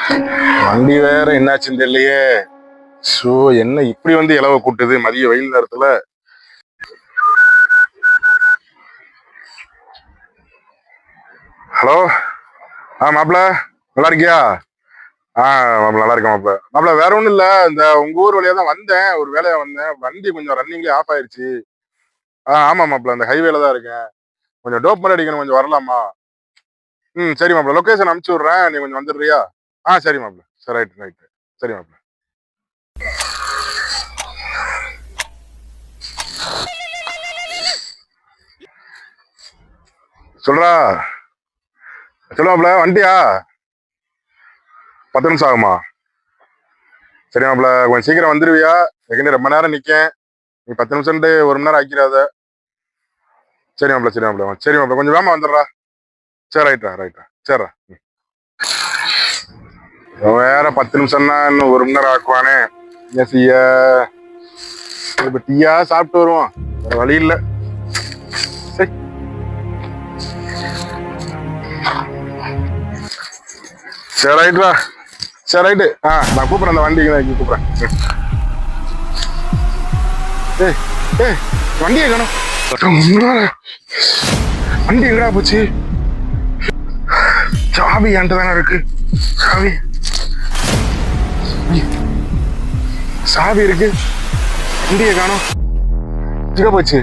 வண்டி வேற என்னாச்சுன்னு தெரியலையே. ஷோ, என்ன இப்படி வந்து இலவ கூட்டுது மதிய வெயில் நேரத்துல. ஹலோ, மாப்பிள்ள நல்லா இருக்கியா? மாப்பிள்ள நல்லா இருக்கேன் மாப்பிள்ள. மாப்பிள்ள வேற ஒண்ணும் இல்ல, இந்த உங்க ஊர் வழியா தான் வந்தேன், ஒரு வேலையா வந்தேன். வண்டி கொஞ்சம் ரன்னிங்லேயே ஆஃப் ஆயிருச்சு. ஆமா மாப்பிள்ள, அந்த ஹைவேல தான் இருக்கேன். கொஞ்சம் டோப் பண்ணி அடிக்கணும், கொஞ்சம் வரலாமா? சரி மாப்பிள்ள, லொகேஷன் அனுப்பிச்சு விடுறேன், நீ கொஞ்சம் வந்துடுறியா? சரி மாப்பிள்ள, சரி ரைட் ரைட். சரி மாப்பிள்ள. சொல்றா சொல்லுவாப்ல, வண்டியா 10 நிமிஷம் ஆகுமா? சரி மாப்பிள்ள, கொஞ்சம் சீக்கிரம் வந்துருவியா? ஏற்கனவே ரொம்ப நேரம் நிக்கேன், நீ 10 நிமிஷம் 1 மணி நேரம் ஆக்கிடாத. சரி மாப்பிள்ள, சரி மாப்பிள்ள, சரி மாப்பிள்ள, கொஞ்சம் வேமா வந்துடுறா. சரி ரைட்டா ரைட்டா, சரிடா. வேற 10 நிமிஷம்னா இன்னும் 1 மணி நேரம் ஆக்குவானே. என்ன செய்ய? இப்ப டீயா சாப்பிட்டு வருவோம், வேற வழி இல்லை. சரி சரி ரைட்ரா, சரி ரைட்டு. நான் கூப்பிட்றேன், அந்த வண்டிக்கு கூப்பிட்றேன். வண்டியை காணும். வண்டி எங்கடா போச்சு? சாவி என்கிட்ட தானே இருக்கு. சாவி இருக்கு, வண்டியை காணும். எங்க போச்சு?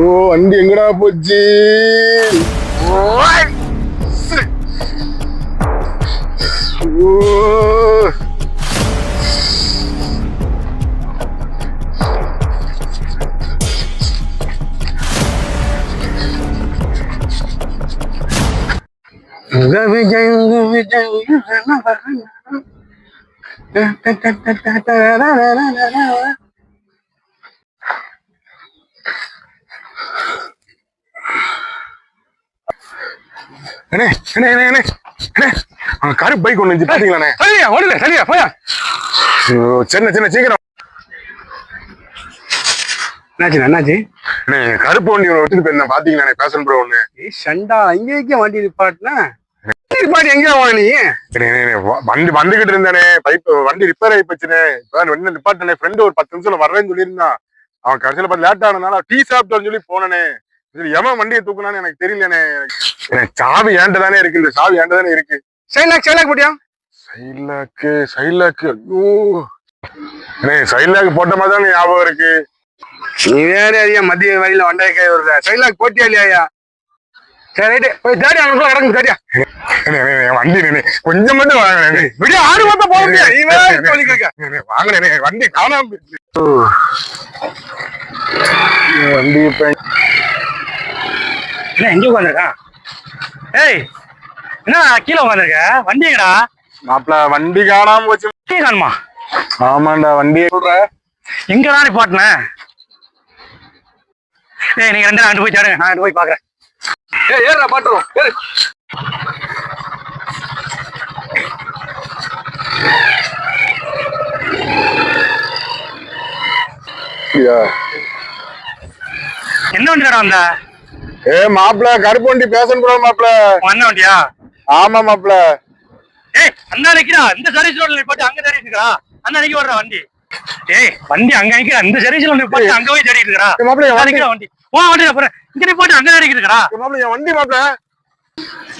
ஓ, வண்டி எங்கடா போச்சு? கரு பைக் ஒண்ணு பாத்தீங்களா? சரியா ஓடுல, சரியா போயா. சின்ன சின்ன சீக்கிரம். என்னாச்சு? கருப்பு வண்டி விட்டுட்டு போயிருந்தேன், பாத்தீங்களா? பேஷன் ப்ரோ ஒண்ணு. சண்டா இங்க வண்டி நிப்பாட்டினா நிப்பாட்டி எங்க நீ? வண்டி வந்துகிட்டு இருந்தானே, பைப் வண்டி ரிப்பேர் ஆகி போச்சுனே. இப்ப நிப்பாட்டினே. ஃப்ரெண்டு ஒரு 10 நிமிஷம் வரேன்னு சொல்லியிருந்தான். அவன் கடைசியில பார்த்து லேட் ஆனதுனால டீ சாப்பிட்டோன்னு சொல்லி போனனே. எவன் வண்டியை தூக்குனான்னு எனக்கு தெரியலனே. சாவி ஏன்ட்ட தானே இருக்கு, இந்த சாவி ஏன்ட்ட தானே இருக்கு. சைலாக் போட்டியா? சைலாக்கு ஐயோ, சைலாக் போட்ட மாதிரி தான் ஞாபகம் இருக்கு. நீ வேற ஐயா மதிய வழியில வண்டாய வருத. சைலாக் போட்டியா இல்லையா? சரி ரைட்டு, போய் தேடி அனுப்பலாம் கிடக்கு. சரியா வண்டி கொஞ்சம் மட்டும் வாங்கினேன், விடிய 6 மாதம் போக முடியாது. வாங்கினேன், வண்டி காணாம வண்டி. இப்ப எங்க உட்காந்துருக்கா? ஏய், என்ன கீழே உட்காந்துருக்க? வண்டி எங்கடா? மாப்பிள்ள, வண்டி காணாம போச்சு. காணுமா? ஆமாண்டா, வண்டியை சொல்ற எங்கடா நிப்பாட்டின? நீங்க 2 நாள் போய் தேடுங்க, நான் போய் பாக்குறேன். ஏறா பாட்டுருவோம். என்ன வண்டி வந்த? மாப்பிள்ள, கருப்பு வண்டி பேஷன் ப்ரோ மாப்பிள்ள. என்ன வண்டியா? ஆமா மாப்பிள்ள. அண்ணா நிக்கிறா, இந்த சர்வீஸ் ரோட்ல நிப்பாட்டி அங்க தேடிட்டு இருக்கா. அண்ணா நிக்க வர்ற வண்டி. வண்டி அங்க நிக்கிற, அந்த சர்வீஸ் ரோட்ல நிப்பாட்டி அங்க போய் தேடிட்டு இருக்கா. மாப்பிள்ள நிக்கிற வண்டி. வண்டி போறேன், இங்க நிப்பாட்டி அங்க தேடிட்டு இருக்கா. மாப்பிள்ள, வண்டி மாப்பிள்ள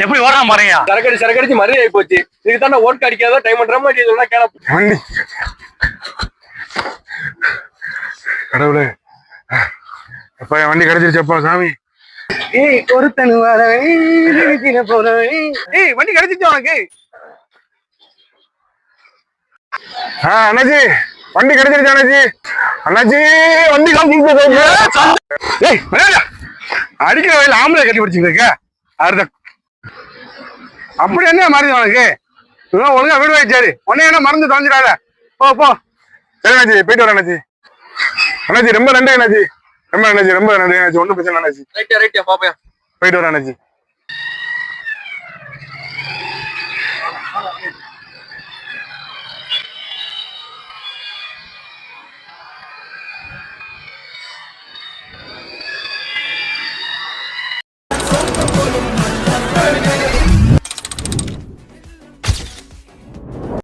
எப்படி ஓடுறான் பாருங்க. சரக்கடிச்சு மறுபடியும் ஆகி போச்சு. இதுக்கு தானே ஓட்டு அடிக்காத டைம் பண்ற மாதிரி சொன்னா கேள. வண்டி கடவுளே, எப்ப என் வண்டி கிடைச்சிருச்சப்பா சாமி. ஒருத்தனு வரவன் போறவன். வண்டி கிடைச்சிருச்சு உனக்கு? அண்ணாச்சி, வண்டி கிடைச்சிருச்சு அண்ணாச்சி. அண்ணாச்சி, வண்டி அடிக்கிற வயல ஆம்பளை கட்டி பிடிச்சிட்டு இருக்க. அப்படி என்ன மறந்து உனக்கு? ஒழுங்கா வீடு வாய்ச்சாரு, உன்ன என்ன மறந்து தொலைஞ்சிடாத. போ. சரி அண்ணாச்சி, போயிட்டு வரேன் அண்ணாச்சி. அண்ணாச்சி ரொம்ப நன்றி அண்ணாச்சி, ரொம்ப நன்றி அண்ணாச்சி. ஒன்றும் பிரச்சனை அண்ணாச்சி. ரைட்டா பாப்பா, போயிட்டு வரேன் அண்ணாச்சி.